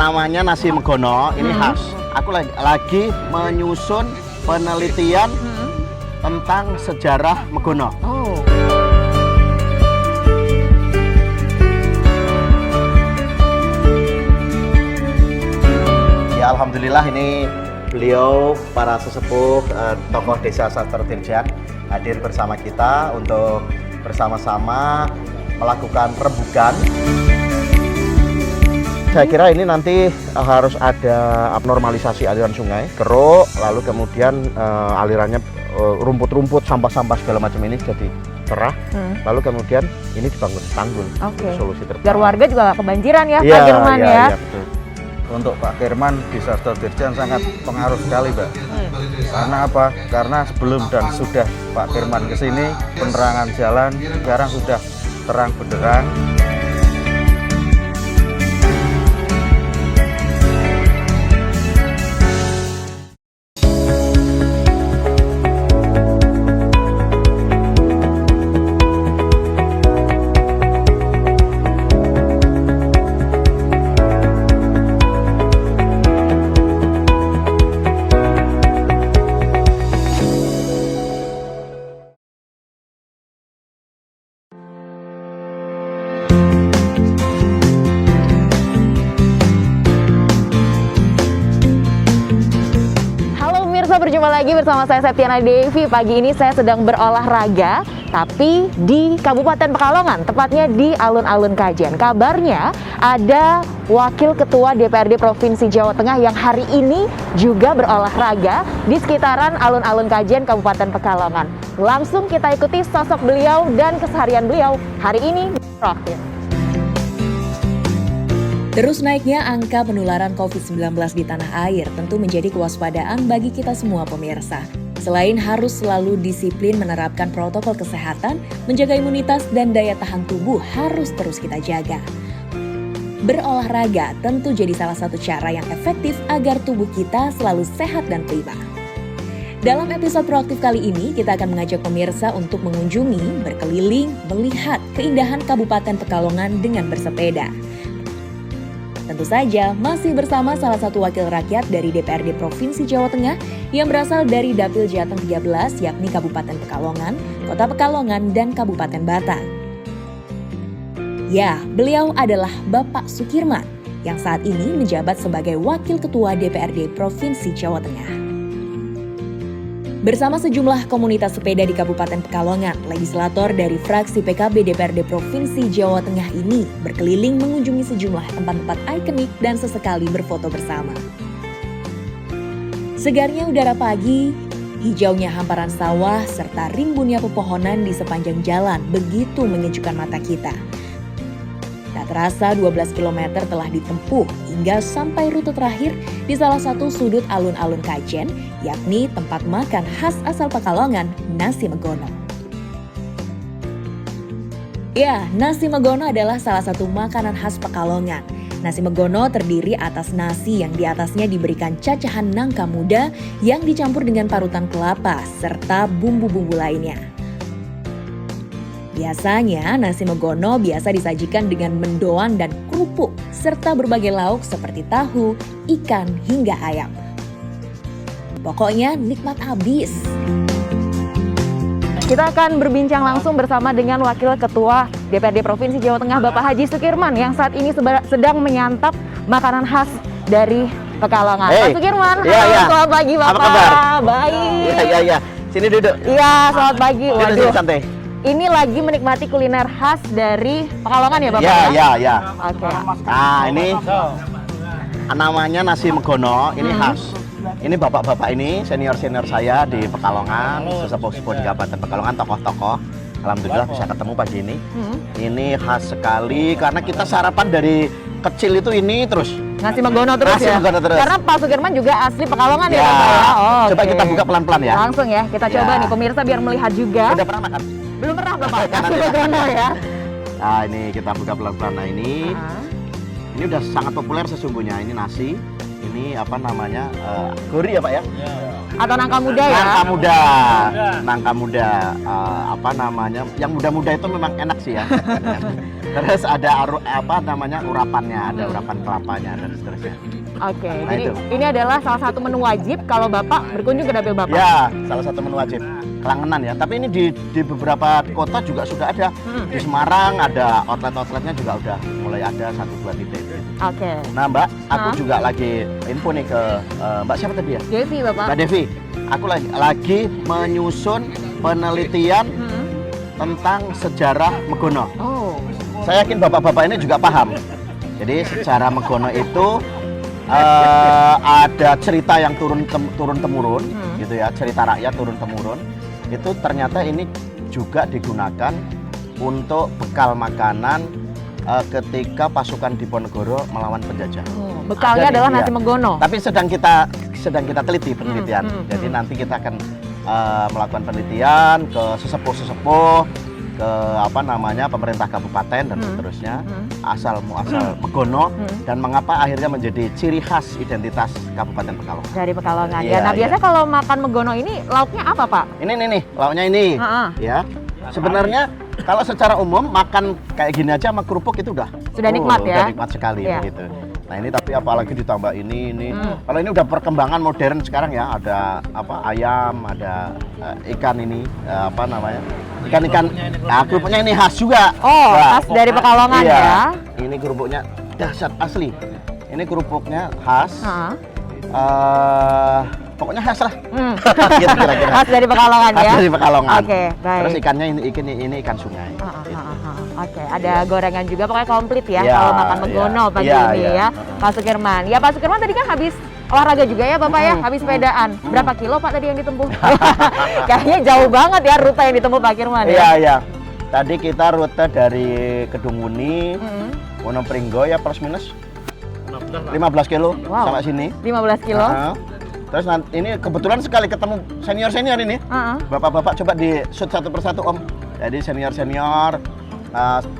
namanya nasi megono, ini khas. Aku lagi menyusun penelitian tentang sejarah megono. Oh. Ya alhamdulillah ini beliau para sesepuh tokoh desa Sastertirjan hadir bersama kita untuk bersama-sama melakukan rembugan. Saya kira ini nanti harus ada normalisasi aliran sungai, keruk, lalu kemudian alirannya rumput-rumput, sampah-sampah segala macam ini jadi cerah, lalu kemudian ini dibangun tanggul. Oke. Solusi terbaik. Biar warga juga nggak kebanjiran ya, Iya, Pak Kirman iya, ya. iya, betul. Untuk Pak Kirman di Sastertirjan sangat pengaruh sekali, Mbak. Karena apa? Karena sebelum dan sudah Pak Kirman ke sini, penerangan jalan sekarang sudah terang benderang. Berjumpa lagi bersama saya Septiana Devi. Pagi ini saya sedang berolahraga, tapi di Kabupaten Pekalongan, tepatnya di Alun-Alun Kajen. Kabarnya ada Wakil Ketua DPRD Provinsi Jawa Tengah yang hari ini juga berolahraga di sekitaran Alun-Alun Kajen, Kabupaten Pekalongan. Langsung kita ikuti sosok beliau dan keseharian beliau hari ini proaktif. Terus naiknya angka penularan COVID-19 di tanah air tentu menjadi kewaspadaan bagi kita semua pemirsa. Selain harus selalu disiplin menerapkan protokol kesehatan, menjaga imunitas dan daya tahan tubuh harus terus kita jaga. Berolahraga tentu jadi salah satu cara yang efektif agar tubuh kita selalu sehat dan prima. Dalam episode proaktif kali ini, kita akan mengajak pemirsa untuk mengunjungi, berkeliling, melihat keindahan Kabupaten Pekalongan dengan bersepeda. Tentu saja masih bersama salah satu wakil rakyat dari DPRD Provinsi Jawa Tengah yang berasal dari Dapil Jateng 13 yakni Kabupaten Pekalongan, Kota Pekalongan, dan Kabupaten Batang. Ya, beliau adalah Bapak Sukirman yang saat ini menjabat sebagai Wakil Ketua DPRD Provinsi Jawa Tengah. Bersama sejumlah komunitas sepeda di Kabupaten Pekalongan, legislator dari fraksi PKB DPRD Provinsi Jawa Tengah ini berkeliling mengunjungi sejumlah tempat-tempat ikonik dan sesekali berfoto bersama. Segarnya udara pagi, hijaunya hamparan sawah, serta rimbunnya pepohonan di sepanjang jalan begitu menyejukkan mata kita. Tak terasa 12 km telah ditempuh hingga sampai rute terakhir di salah satu sudut alun-alun Kajen, yakni tempat makan khas asal Pekalongan, nasi megono. Ya, nasi megono adalah salah satu makanan khas Pekalongan. Nasi megono terdiri atas nasi yang di atasnya diberikan cacahan nangka muda yang dicampur dengan parutan kelapa serta bumbu-bumbu lainnya. Biasanya nasi megono biasa disajikan dengan mendoan dan kerupuk serta berbagai lauk seperti tahu, ikan, hingga ayam. Pokoknya nikmat habis. Kita akan berbincang langsung bersama dengan Wakil Ketua DPRD Provinsi Jawa Tengah Bapak Haji Sukirman yang saat ini sedang menyantap makanan khas dari Pekalongan. Pak Sukirman, selamat pagi Bapak. Apa kabar? Baik. Iya. Sini duduk. Iya, selamat pagi. Waduh. Sini santai. Ini lagi menikmati kuliner khas dari Pekalongan ya Bapak? Iya. Oke. Nah ini namanya nasi megono, ini khas. Ini bapak-bapak ini senior-senior saya di Pekalongan, sesepuh-sepuh di Kabupaten Pekalongan, tokoh-tokoh. Alhamdulillah bisa ketemu pagi ini. Ini khas sekali karena kita sarapan dari kecil itu ini terus. Nasi megono terus nasi ya? Megono terus. Karena Pak Sukirman juga asli Pekalongan ya Ya. Bapak ya? Oh, Coba oke. kita buka pelan-pelan ya. Langsung ya, kita coba nih pemirsa biar melihat juga. Udah pernah makan? Belum pernah Bapak, nasi Nanti. megono ya? Nah ini kita buka pelan-pelan. Nah ini udah sangat populer sesungguhnya. Ini nasi, ini apa namanya, gori ya Pak ya? Atau nangka muda ya? Nangka muda, apa namanya, yang muda-muda itu memang enak sih ya. Terus ada urapannya, ada urapan kelapanya dan seterusnya. Oke, Nah, jadi itu. ini adalah salah satu menu wajib kalau Bapak berkunjung ke dapil Bapak. Ya, salah satu menu wajib. Kelangenan ya. Tapi ini di beberapa kota juga sudah ada. Di Semarang ada outletnya juga udah mulai ada 1-2 titik. Oke. Nah Mbak, aku Hah? juga lagi info nih ke Mbak siapa tadi ya? Devi Bapak. Mbak Devi. Aku lagi menyusun penelitian tentang sejarah Megono. Oh. Saya yakin bapak-bapak ini juga paham. Jadi sejarah Megono itu ada cerita yang turun temurun, gitu ya, cerita rakyat turun temurun. Itu ternyata ini juga digunakan untuk bekal makanan ketika pasukan Diponegoro melawan penjajah. Bekalnya Ada adalah nih, nasi iya. Megono. Tapi sedang kita teliti penelitian. Jadi nanti kita akan melakukan penelitian ke sesepuh-sesepuh, ke pemerintah kabupaten dan seterusnya, asal muasal Megono dan mengapa akhirnya menjadi ciri khas identitas Kabupaten Pekalongan. Dari Pekalongan Iya, ya. Nah, iya. biasanya kalau makan Megono ini lauknya apa, Pak? Ini nih, lauknya ini. ya. Sebenarnya kalau secara umum makan kayak gini aja sama kerupuk itu udah nikmat ya. Udah nikmat sekali Iya. begitu. Nah, ini tapi apalagi ditambah ini. Kalau ini udah perkembangan modern sekarang ya, ada ayam, ada ikan ini ikan-ikan. Nah, kerupuknya ini khas juga. Oh, Nah, khas dari Pekalongan iya. ya. Ini kerupuknya dahsyat asli. Ini kerupuknya khas. Heeh. Pokoknya khas lah. Khas dari Pekalongan Khas ya. dari Pekalongan. Oke, baik. Terus ikannya ini ikan sungai. Oke, ada gorengan juga, pokoknya komplit ya Iya, kalau makan Megono iya. pagi Iya, ini iya. ya. Pak Sukirman. Ya Pak Sukirman tadi kan habis olahraga juga ya Bapak ya, habis sepedaan. Berapa kilo Pak tadi yang ditempuh? Kayaknya jauh banget ya rute yang ditempuh Pak Kirman ya. Iya. Tadi kita rute dari Kedungmuni, Wonopringgo ya plus minus 15 kilo Wow. sampai sini. 15 kilo. Nah, terus nanti ini kebetulan sekali ketemu senior ini. Bapak-bapak coba di shoot satu persatu Om. Jadi senior,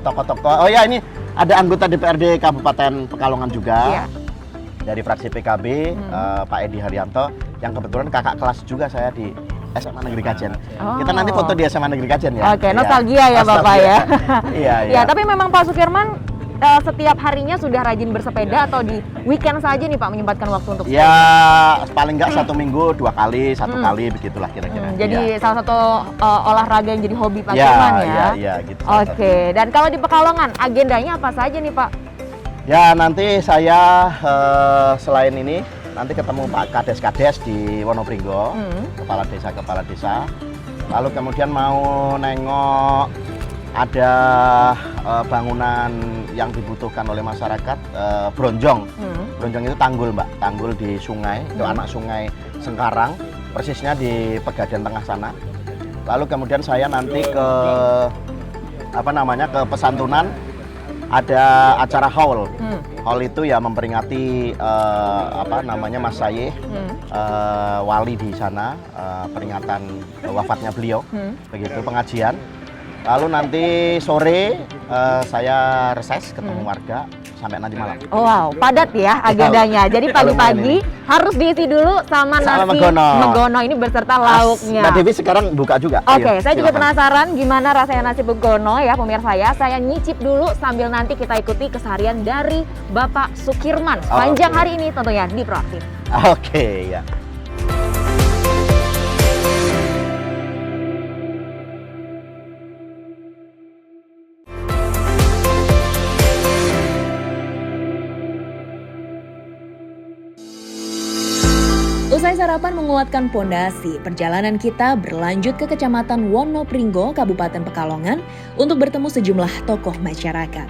tokoh-tokoh. Oh ya, ini ada anggota DPRD Kabupaten Pekalongan juga. Iya. Dari fraksi PKB, Pak Edi Haryanto, yang kebetulan kakak kelas juga saya di SMA Negeri Kajen. Oh. Kita nanti foto di SMA Negeri Kajen ya. Oke, Iya. nostalgia ya Bapak ya. Iya. Ya, tapi memang Pak Sukirman setiap harinya sudah rajin bersepeda atau di weekend saja nih Pak menyempatkan waktu untuk sepeda? Ya, paling nggak 1 minggu 2 kali, 1 kali begitulah kira-kira. Jadi Iya. salah satu olahraga yang jadi hobi Pak Ya, Kirman ya. Iya, gitu. Oke, dan kalau di Pekalongan agendanya apa saja nih Pak? Ya, nanti saya selain ini nanti ketemu Pak Kades-Kades di Wonopringgo, kepala desa. Lalu kemudian mau nengok ada bangunan yang dibutuhkan oleh masyarakat, Bronjong. Bronjong itu tanggul Mbak, tanggul di sungai, itu anak sungai Sengkarang, persisnya di Pegadaian Tengah sana. Lalu kemudian saya nanti ke ke Pesantunan, ada acara haul. Haul itu ya memperingati Mas Sayeh, wali di sana, peringatan wafatnya beliau. Begitu pengajian. Lalu nanti sore saya reses ketemu warga sampai nanti malam. Oh, wow, padat ya agendanya. Jadi pagi-pagi harus diisi dulu sama nasi Megono ini beserta lauknya. Mbak Devi sekarang buka juga. Oke, Ayo, saya juga silakan. penasaran gimana rasanya nasi Megono ya pemirsa ya. Saya nyicip dulu sambil nanti kita ikuti keseharian dari Bapak Sukirman sepanjang hari ini tentunya di Proaktif. Oke, ya. Usai sarapan menguatkan pondasi, perjalanan kita berlanjut ke Kecamatan Wonopringgo, Kabupaten Pekalongan untuk bertemu sejumlah tokoh masyarakat.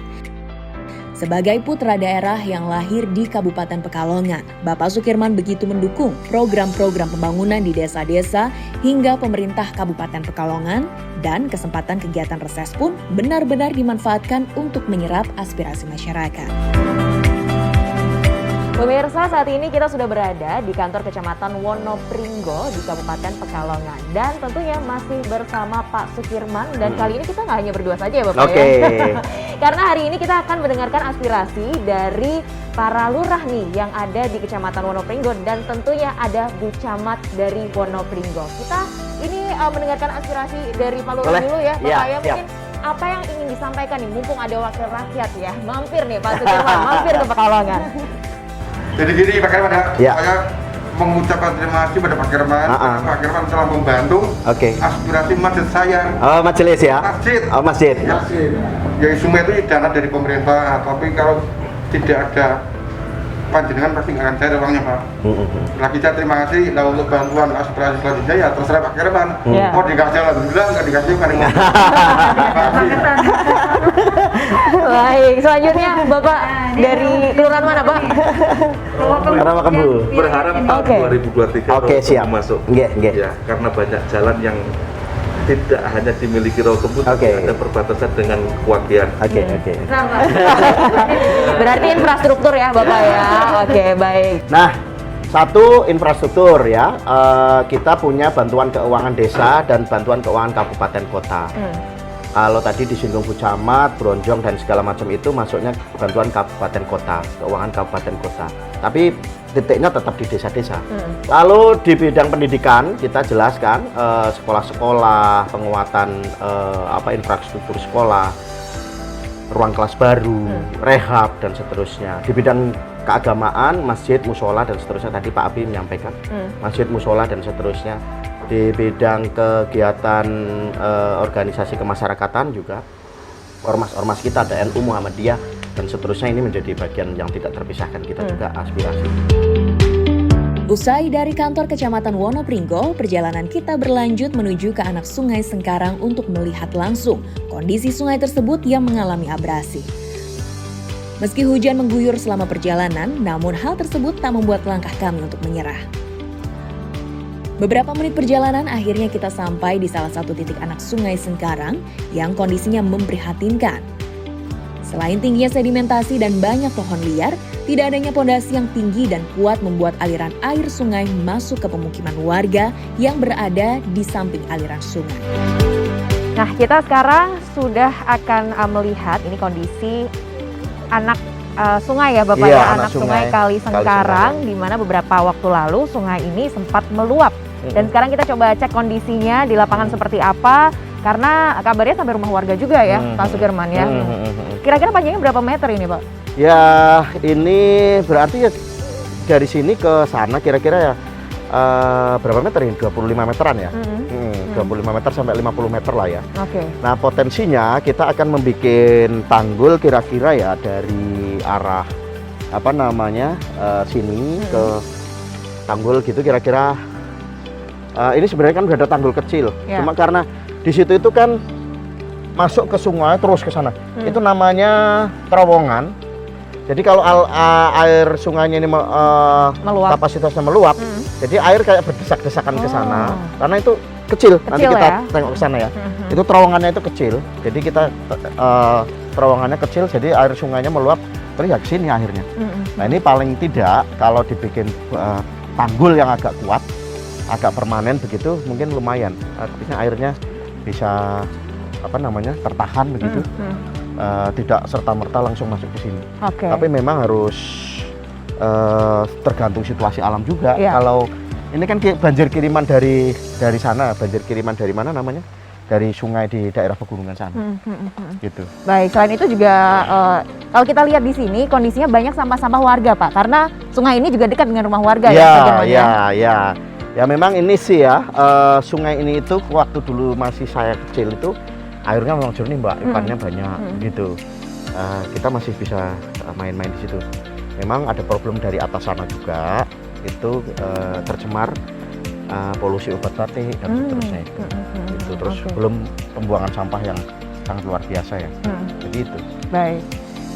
Sebagai putra daerah yang lahir di Kabupaten Pekalongan, Bapak Sukirman begitu mendukung program-program pembangunan di desa-desa hingga pemerintah Kabupaten Pekalongan, dan kesempatan kegiatan reses pun benar-benar dimanfaatkan untuk menyerap aspirasi masyarakat. Pemirsa, saat ini kita sudah berada di kantor Kecamatan Wonopringgo di Kabupaten Pekalongan. Dan tentunya masih bersama Pak Sukirman. Dan kali ini kita nggak hanya berdua saja ya Bapak ya. Karena hari ini kita akan mendengarkan aspirasi dari para lurah nih yang ada di Kecamatan Wonopringgo. Dan tentunya ada Bu Camat dari Wonopringgo. Kita ini mendengarkan aspirasi dari Pak Lurah dulu ya Bapak ya. Mungkin apa yang ingin disampaikan nih, mumpung ada wakil rakyat ya, mampir nih Pak Sukirman, mampir ke Pekalongan. Jadi gini Pak Kirman ya, Ya. saya mengucapkan terima kasih pada Pak Kirman. Pak Kirman telah membantu Oke. aspirasi masjid saya. Oh, majelis ya? Masjid. Oh, masjid. Ya, sungai itu dana dari pemerintah, tapi kalau tidak ada panjenengan pasti nggak akan cair uangnya Pak. Lagi saya terima kasih. Nah, untuk bantuan aspirasi selanjutnya ya terserah Pak Kirman. Ya. Mau dikasih alhamdulillah, nggak dikasih kan. Terima kasih. Baik, selanjutnya Bapak dari kelurahan mana Pak? Rawa Kembu. Berharap tahun Oke. 2023 Oke, Rawa siap. Kembu masuk. Nggih, nggih. Ya, karena banyak jalan yang tidak hanya dimiliki Rawa Kembu, tapi Oke. ada perbatasan dengan Kewakian. Oke, oke. Berarti infrastruktur ya Bapak ya. Oke, baik. Nah, satu infrastruktur ya. Kita punya bantuan keuangan desa dan bantuan keuangan kabupaten kota. Kalau tadi disinggung Bu Camat, Bronjong dan segala macam itu masuknya bantuan kabupaten kota, keuangan kabupaten kota. Tapi titiknya tetap di desa-desa. Lalu di bidang pendidikan kita jelaskan sekolah-sekolah, penguatan infrastruktur sekolah, ruang kelas baru, rehab dan seterusnya. Di bidang keagamaan, masjid, musola dan seterusnya tadi Pak Abi menyampaikan, masjid, musola dan seterusnya. Di bidang kegiatan organisasi kemasyarakatan juga ormas-ormas kita ada NU Muhammadiyah dan seterusnya, ini menjadi bagian yang tidak terpisahkan kita juga aspirasi. Usai dari kantor Kecamatan Wonopringgo, perjalanan kita berlanjut menuju ke anak Sungai Sengkarang untuk melihat langsung kondisi sungai tersebut yang mengalami abrasi. Meski hujan mengguyur selama perjalanan, namun hal tersebut tak membuat langkah kami untuk menyerah. Beberapa menit perjalanan akhirnya kita sampai di salah satu titik anak Sungai Sengkarang yang kondisinya memprihatinkan. Selain tingginya sedimentasi dan banyak pohon liar, tidak adanya pondasi yang tinggi dan kuat membuat aliran air sungai masuk ke pemukiman warga yang berada di samping aliran sungai. Nah, kita sekarang sudah akan melihat ini kondisi anak sungai ya Bapak Iya, ya, anak anak sungai sungai Kali Sengkarang, Sengkarang. di mana beberapa waktu lalu sungai ini sempat meluap. Dan sekarang kita coba cek kondisinya di lapangan seperti apa, karena kabarnya sampai rumah warga juga ya, Pak Sukirman ya. Kira-kira panjangnya berapa meter ini Pak? Ya, ini berarti ya dari sini ke sana kira-kira ya berapa meter ini? 25 meteran ya? 25 meter sampai 50 meter lah ya. Oke. Nah, potensinya kita akan membuat tanggul kira-kira ya dari arah sini ke tanggul gitu kira-kira. Ini sebenarnya kan udah ada tanggul kecil, cuma karena di situ itu kan masuk ke sungai terus ke sana. Itu namanya terowongan. Jadi kalau air sungainya ini Meluap. kapasitasnya meluap, jadi air kayak berdesak-desakan ke sana. Karena itu kecil nanti kita ya? tengok ke sana ya. Itu terowongannya itu kecil. Jadi kita terowongannya kecil, jadi air sungainya meluap terus ya ke sini akhirnya. Nah, ini paling tidak kalau dibikin tanggul yang agak kuat, agak permanen begitu mungkin lumayan. Artinya airnya bisa tertahan begitu. Tidak serta-merta langsung masuk ke sini. Oke. Tapi memang harus tergantung situasi alam juga. Kalau ini kan banjir kiriman dari sana, banjir kiriman dari mana namanya? Dari sungai di daerah pegunungan sana. Gitu. Baik, selain itu juga kalau kita lihat di sini kondisinya banyak sampah-sampah warga Pak, karena sungai ini juga dekat dengan rumah warga ya Pak Sukirman ya. Ya memang ini sih ya, sungai ini itu waktu dulu masih saya kecil itu airnya memang jernih Mbak, ikannya banyak gitu. Kita masih bisa main-main di situ. Memang ada problem dari atas sana juga, itu tercemar polusi obat batik dan seterusnya itu. Gitu. Terus belum pembuangan sampah yang sangat luar biasa ya. Jadi itu. Baik.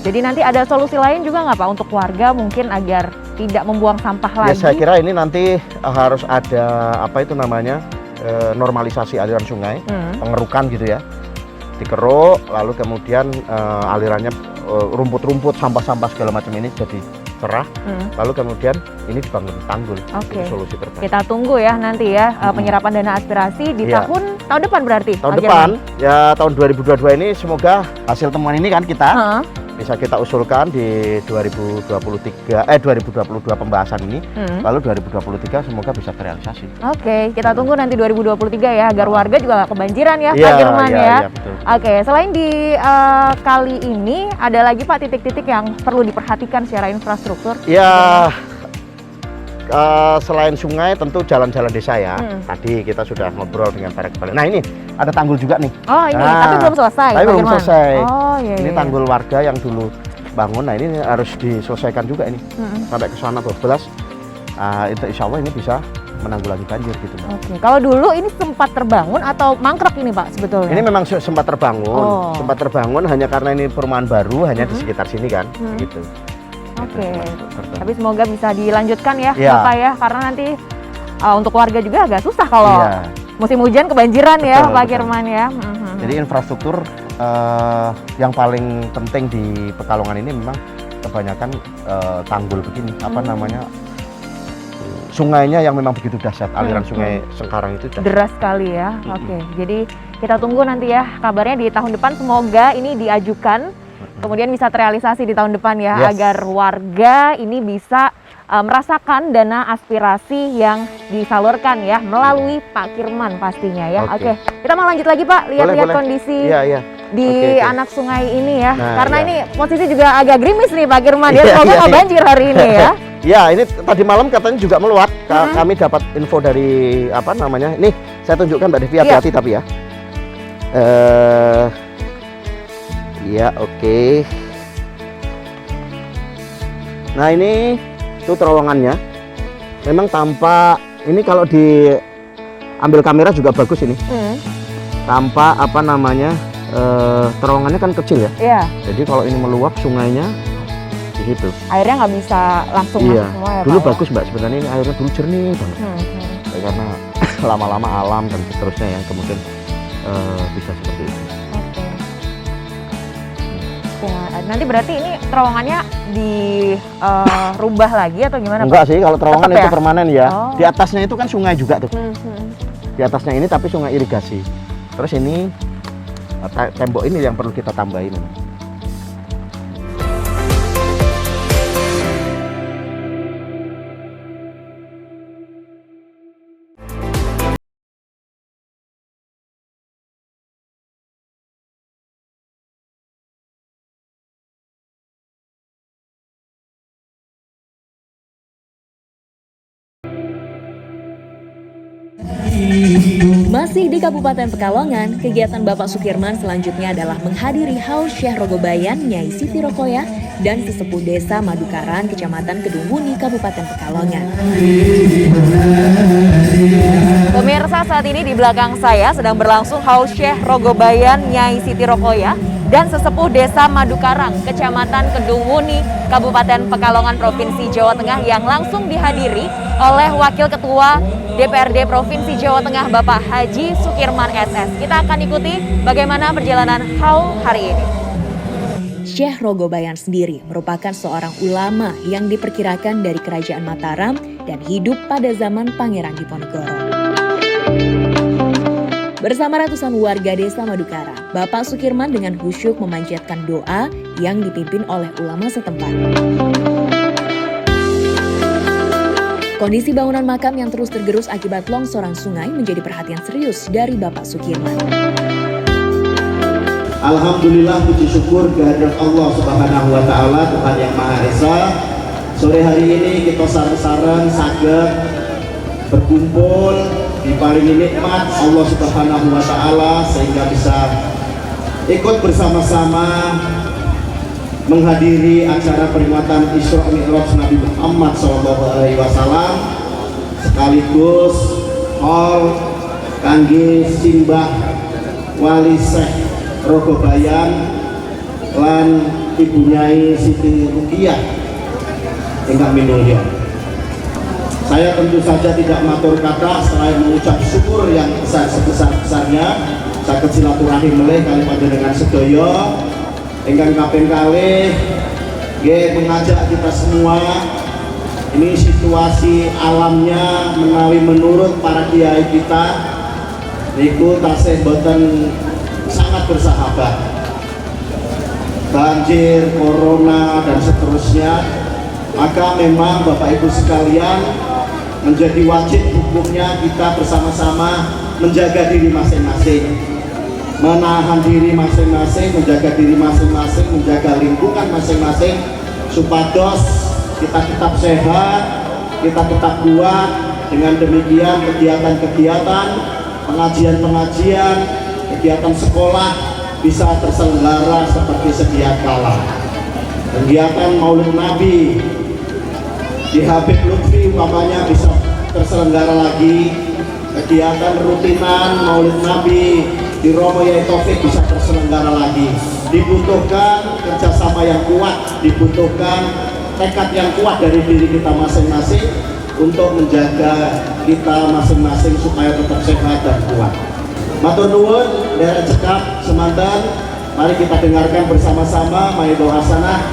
Jadi nanti ada solusi lain juga nggak Pak untuk warga mungkin agar tidak membuang sampah lagi? Ya saya kira ini nanti harus ada normalisasi aliran sungai, pengerukan gitu ya. Dikeruk, lalu kemudian alirannya rumput-rumput, sampah-sampah segala macam ini jadi cerah, lalu kemudian ini dibangun tanggul. Oke. Itu solusi terbaik. Kita tunggu ya nanti ya penyerapan dana aspirasi di tahun depan berarti. Tahun Pak depan Kirman? ya tahun 2022 ini semoga hasil temuan ini kan kita bisa kita usulkan di 2022 pembahasan ini, lalu 2023 semoga bisa terrealisasi. Oke, kita tunggu nanti 2023 ya, agar warga juga nggak kebanjiran ya, Iya, Pak Kirman iya, ya. iya, betul. Oke, selain di kali ini, ada lagi Pak titik-titik yang perlu diperhatikan secara infrastruktur? Ya, selain sungai tentu jalan-jalan desa ya. Tadi kita sudah ngobrol dengan para kepala. Nah ini ada tanggul juga nih. Oh ini, Nah, tapi belum selesai. Tapi Pak belum Kirman? selesai. Oh iya. Ini iya. tanggul warga yang dulu bangun. Nah ini harus diselesaikan juga ini. Sampai ke sana 12. Itu insya Allah ini bisa menanggulangi banjir gitu Mbak. Oke, kalau dulu ini sempat terbangun atau mangkrak ini Pak sebetulnya? Ini memang sempat terbangun, Oh. sempat terbangun hanya karena ini perumahan baru, hanya di sekitar sini kan, gitu. Oke, Terbangun. tapi semoga bisa dilanjutkan ya Iya. Bapak ya, karena nanti untuk warga juga agak susah kalau Iya. musim hujan kebanjiran ya Betul, Pak betul. Kirman ya. Jadi infrastruktur yang paling penting di Pekalongan ini memang kebanyakan tanggul begini, apa namanya, sungainya yang memang begitu dahsyat, aliran sungai Sengkarang itu dahsyat. Deras sekali ya. Oke, jadi kita tunggu nanti ya kabarnya di tahun depan, semoga ini diajukan kemudian bisa terrealisasi di tahun depan ya, Yes. agar warga ini bisa merasakan dana aspirasi yang disalurkan ya melalui Pak Kirman pastinya ya. Oke. Oke, kita mau lanjut lagi Pak, lihat-lihat Boleh. kondisi Iya, iya. di Oke. anak sungai ini ya. Nah, Karena iya. ini posisi juga agak gerimis nih Pak Kirman ya, Iya, semoga iya, nggak iya. banjir hari ini ya. Ya, ini tadi malam katanya juga meluap. Kami dapat info dari apa namanya? Nih, saya tunjukkan Mbak Devi, hati-hati tapi ya. Iya, oke. Nah, ini tuh terowongannya. Memang tampak ini kalau diambil kamera juga bagus ini. Tampak apa namanya? Terowongannya kan kecil ya. Iya, Jadi kalau ini meluap sungainya di situ. airnya nggak bisa langsung Iya, masuk semua ya dulu Pak ya? bagus Mbak, sebenarnya ini airnya dulu jernih banget. Karena lama-lama alam dan seterusnya yang kemudian bisa seperti itu. Oke. Ya, nanti berarti ini terowongannya dirubah lagi atau gimana Pak? Enggak sih, kalau terowongan Tetep itu ya? permanen ya. Oh. Di atasnya itu kan sungai juga tuh. Hmm. Di atasnya ini tapi sungai irigasi. Terus ini tembok ini yang perlu kita tambahin. Masih di Kabupaten Pekalongan, kegiatan Bapak Sukirman selanjutnya adalah menghadiri haul Syekh Rogobayan, Nyai Siti Rokoyah, dan sesepuh desa Madukaran, Kecamatan Kedungmuni, Kabupaten Pekalongan. Pemirsa, saat ini di belakang saya sedang berlangsung haul Syekh Rogobayan, Nyai Siti Rokoyah, dan sesepuh desa Madukarang, Kecamatan Kedungmuni, Kabupaten Pekalongan, Provinsi Jawa Tengah yang langsung dihadiri oleh Wakil Ketua DPRD Provinsi Jawa Tengah Bapak Haji Sukirman SS. Kita akan ikuti bagaimana perjalanan haul hari ini. Syekh Rogobayan sendiri merupakan seorang ulama yang diperkirakan dari Kerajaan Mataram dan hidup pada zaman Pangeran Diponegoro. Bersama ratusan warga desa Madukara, Bapak Sukirman dengan khusyuk memanjatkan doa yang dipimpin oleh ulama setempat. Kondisi bangunan makam yang terus tergerus akibat longsoran sungai menjadi perhatian serius dari Bapak Sukirman. Alhamdulillah, puji syukur kehadirat Allah Subhanahu wa taala, Tuhan yang Maha Esa. Sore hari ini kita sareng-sareng saged berkumpul diparingi nikmat Allah Subhanahu wa taala sehingga bisa ikut bersama-sama menghadiri acara peringatan Isra Mi'raj Nabi Muhammad SAW, sekaligus haul kangge simbah Wali Syekh Rogobayan lan Ibu Nyai Siti Rukiah ingkang minulya. Saya tentu saja tidak matur kata selain mengucap syukur yang sebesar-besarnya saged silaturahim melih kali panjenengan sedaya ingkang kaping kalih nggih mengajak kita semua. Ini situasi alamnya menawi menurut para kiai kita niku tasih boten sangat bersahabat. banjir, corona, dan seterusnya, maka memang Bapak Ibu sekalian menjadi wajib hukumnya kita bersama-sama menjaga diri masing-masing, menahan diri masing-masing, menjaga diri masing-masing, menjaga lingkungan masing-masing, supados kita tetap sehat, kita tetap kuat. Dengan demikian kegiatan-kegiatan, pengajian-pengajian, kegiatan sekolah bisa terselenggara seperti sedia kala. Kegiatan Maulid Nabi di Habib Lutfi umpamanya bisa terselenggara lagi. Kegiatan rutinan Maulid Nabi di Romo Yai Taufik bisa terselenggara lagi. Dibutuhkan kerjasama yang kuat, dibutuhkan tekad yang kuat dari diri kita masing-masing untuk menjaga kita masing-masing supaya tetap sehat dan kuat. Matur nuwun, daerah cekap semanten, mari kita dengarkan bersama-sama maido hasanah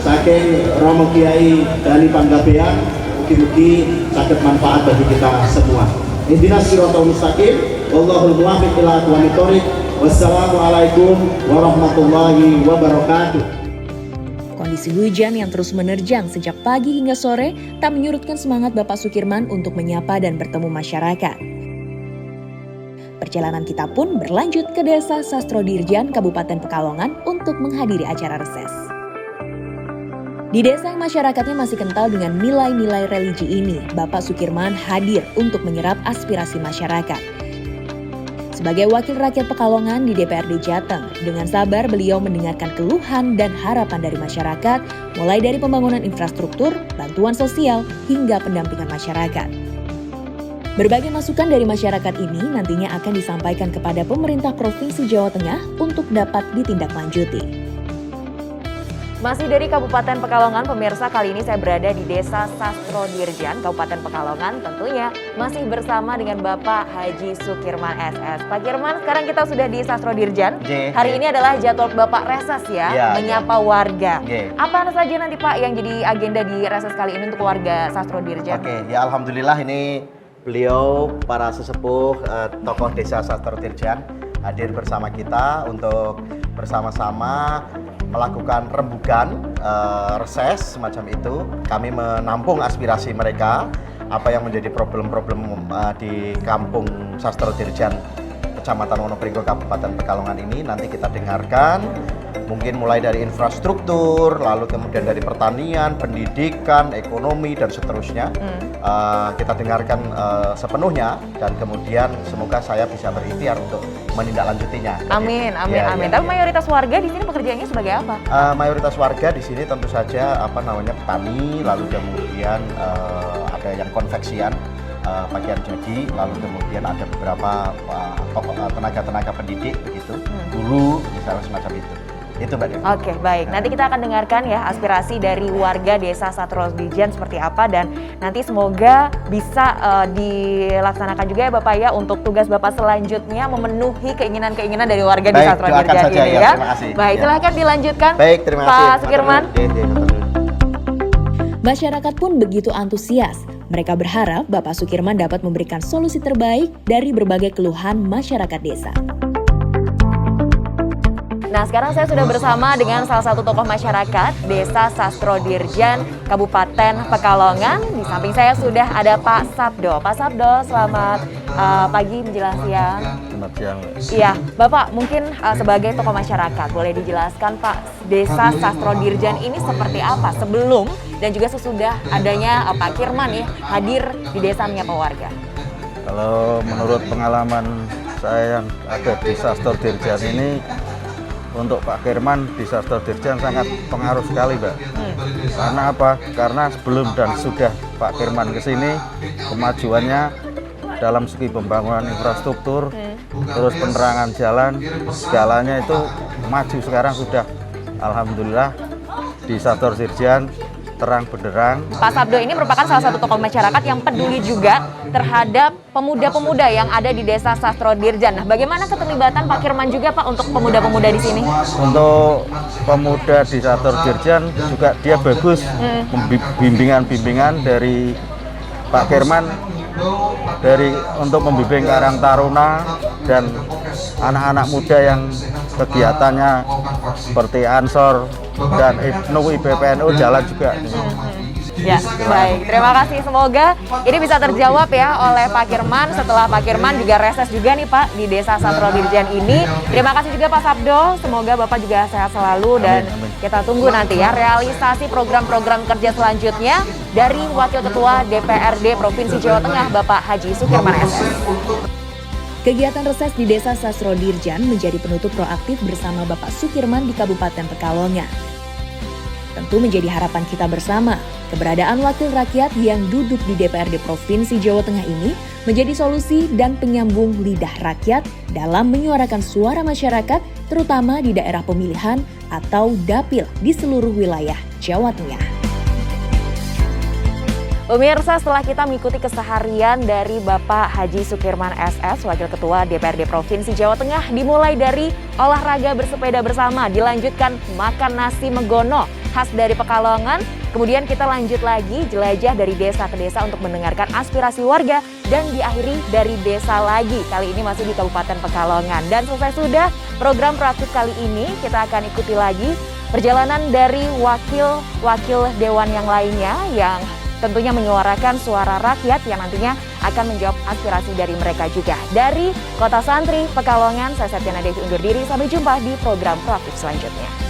saking Romo Kiai Dani Panggabean. Mugi-mugi saged manfaat bagi kita semua. Ihdinas siratal mustaqim, wallahul muwaffiq ila aqwamit thoriq. Wassalamualaikum warahmatullahi wabarakatuh. Kondisi hujan yang terus menerjang sejak pagi hingga sore tak menyurutkan semangat Bapak Sukirman untuk menyapa dan bertemu masyarakat. Perjalanan kita pun berlanjut ke Desa Sastrodirjan, Kabupaten Pekalongan untuk menghadiri acara reses. Di desa yang masyarakatnya masih kental dengan nilai-nilai religi ini, Bapak Sukirman hadir untuk menyerap aspirasi masyarakat. Sebagai wakil rakyat Pekalongan di DPRD Jateng, dengan sabar beliau mendengarkan keluhan dan harapan dari masyarakat, mulai dari pembangunan infrastruktur, bantuan sosial, hingga pendampingan masyarakat. Berbagai masukan dari masyarakat ini nantinya akan disampaikan kepada pemerintah Provinsi Jawa Tengah untuk dapat ditindaklanjuti. Masih dari Kabupaten Pekalongan, pemirsa, kali ini saya berada di Desa Sastrodirjan, Kabupaten Pekalongan. Tentunya masih bersama dengan Bapak Haji Sukirman SS. Pak Kirman, sekarang kita sudah di Sastrodirjan. Hari ini adalah jadwal Bapak reses ya, menyapa warga. Apa saja nanti Pak yang jadi agenda di reses kali ini untuk warga Sastrodirjan? Oke, ya alhamdulillah ini beliau para sesepuh tokoh Desa Sastrodirjan hadir bersama kita untuk bersama-sama melakukan rembugan reses semacam itu. Kami menampung aspirasi mereka, apa yang menjadi problem-problem di Kampung Sastrodirjan, Kecamatan Wonopringgo, Kabupaten Pekalongan ini nanti kita dengarkan. Mungkin mulai dari infrastruktur, lalu kemudian dari pertanian, pendidikan, ekonomi, dan seterusnya. Kita dengarkan sepenuhnya dan kemudian semoga saya bisa berikhtiar untuk menindaklanjutinya. Amin, amin, ya, amin. Ya, Tapi ya. mayoritas warga di sini pekerjaannya sebagai apa? Mayoritas warga di sini tentu saja petani, lalu kemudian ada yang konveksian, pakaian jadi, lalu kemudian ada beberapa tenaga-tenaga pendidik begitu, guru misalnya semacam itu. Itu Mbak Devi. Oke, baik. Nanti kita akan dengarkan ya aspirasi dari warga Desa Sastrodirjan seperti apa, dan nanti semoga bisa dilaksanakan juga ya Bapak ya untuk tugas Bapak selanjutnya memenuhi keinginan-keinginan dari warga di Sastrodirjan ini ya. Terima kasih. Baik, silahkan dilanjutkan. Baik, terima kasih. Pak Sukirman. Masyarakat pun begitu antusias. Mereka berharap Bapak Sukirman dapat memberikan solusi terbaik dari berbagai keluhan masyarakat desa. Nah, sekarang saya sudah bersama dengan salah satu tokoh masyarakat Desa Sastrodirjan, Kabupaten Pekalongan. Di samping saya sudah ada Pak Sabdo. Pak Sabdo, selamat pagi menjelang siang. Selamat siang. Iya, Bapak mungkin sebagai tokoh masyarakat boleh dijelaskan Pak, Desa Sastrodirjan ini seperti apa sebelum dan juga sesudah adanya Pak Kirman ya hadir di desa menyapa warga? Kalau menurut pengalaman saya yang ada di Sastrodirjan ini, untuk Pak Kirman di Sastrodirjan sangat pengaruh sekali, Mbak. Karena apa? Karena sebelum dan sudah Pak Kirman ke sini, kemajuannya dalam segi pembangunan infrastruktur, terus penerangan jalan, segalanya itu maju. Sekarang sudah alhamdulillah di Sastrodirjan terang benderang. Pak Sabdo ini merupakan salah satu tokoh masyarakat yang peduli juga terhadap pemuda-pemuda yang ada di Desa Sastrodirjan. Nah, bagaimana keterlibatan Pak Kirman juga Pak untuk pemuda-pemuda di sini? Untuk pemuda di Sastrodirjan juga dia bagus, bimbingan-bimbingan dari Pak Kirman untuk membimbing Karang Taruna dan anak-anak muda yang kegiatannya seperti Ansor dan Ibnu IBPNU jalan juga. Ya, baik. Terima kasih. Semoga ini bisa terjawab ya oleh Pak Kirman. Setelah Pak Kirman juga reses juga nih Pak di Desa Satro Dirjen ini. Terima kasih juga Pak Sabdo. Semoga Bapak juga sehat selalu dan kita tunggu nanti ya realisasi program-program kerja selanjutnya dari Wakil Ketua DPRD Provinsi Jawa Tengah Bapak Haji Sukirman SS. Kegiatan reses di Desa Sastro Dirjan menjadi penutup proaktif bersama Bapak Sukirman di Kabupaten Pekalongan. Tentu menjadi harapan kita bersama, keberadaan wakil rakyat yang duduk di DPRD Provinsi Jawa Tengah ini menjadi solusi dan penyambung lidah rakyat dalam menyuarakan suara masyarakat, terutama di daerah pemilihan atau dapil di seluruh wilayah Jawa Tengah. Pemirsa, setelah kita mengikuti keseharian dari Bapak Haji Sukirman SS, Wakil Ketua DPRD Provinsi Jawa Tengah, dimulai dari olahraga bersepeda bersama, dilanjutkan makan nasi megono khas dari Pekalongan, kemudian kita lanjut lagi jelajah dari desa ke desa untuk mendengarkan aspirasi warga, dan diakhiri dari desa lagi, kali ini masih di Kabupaten Pekalongan. Dan selesai sudah program proaktif kali ini, kita akan ikuti lagi perjalanan dari wakil-wakil dewan yang lainnya yang tentunya menyuarakan suara rakyat yang nantinya akan menjawab aspirasi dari mereka juga. Dari Kota Santri, Pekalongan, saya Septiana Devi undur diri. Sampai jumpa di program proaktif selanjutnya.